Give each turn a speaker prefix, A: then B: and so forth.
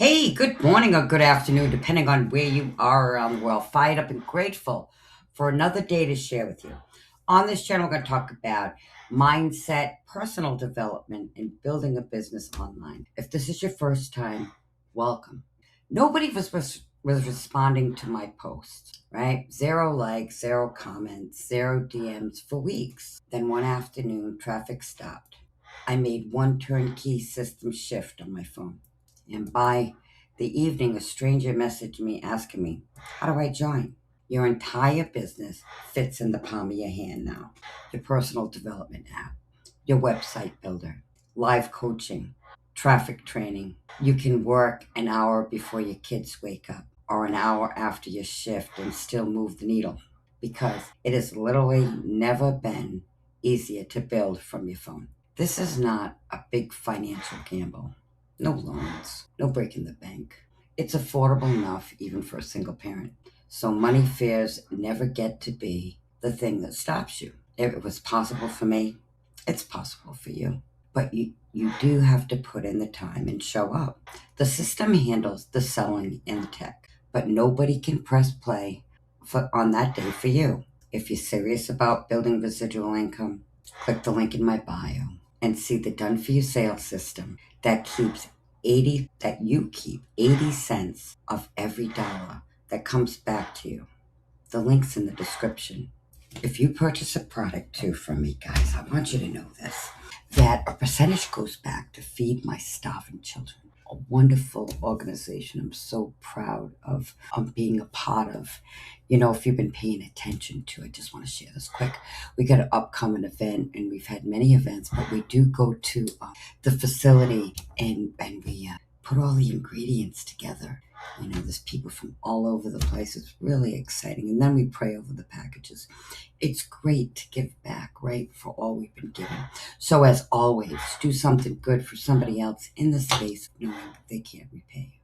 A: Hey, good morning or good afternoon, depending on where you are around the world. Fired up and grateful for another day to share with you. On this channel, we're going to talk about mindset, personal development, and building a business online. If this is your first time, welcome. Nobody was responding to my posts, right? Zero likes, zero comments, zero DMs for weeks. Then one afternoon, traffic stopped. I made one turnkey system shift on my phone. And by the evening, a stranger messaged me asking me, how do I join? Your entire business fits in the palm of your hand now. Your personal development app, your website builder, live coaching, traffic training. You can work an hour before your kids wake up or an hour after your shift and still move the needle because it has literally never been easier to build from your phone. This is not a big financial gamble. No loans, no breaking the bank. It's affordable enough even for a single parent. So money fears never get to be the thing that stops you. If it was possible for me, it's possible for you. But you do have to put in the time and show up. The system handles the selling and the tech, but nobody can press play on that day for you. If you're serious about building residual income, click the link in my bio and see the done for you sales system that you keep 80 cents of every dollar that comes back to you. The link's in the description. If you purchase a product too from me, guys, I want you to know this, that a percentage goes back to feed my starving children. A wonderful organization I'm so proud of being a part of. If you've been paying attention to, I just want to share this quick. We got an upcoming event, and we've had many events, but we do go to the facility and we put all the ingredients together. There's people from all over the place. It's really exciting. And then we pray over the packages. It's great to give back, right, for all we've been given. So as always, do something good for somebody else in the space knowing they can't repay you.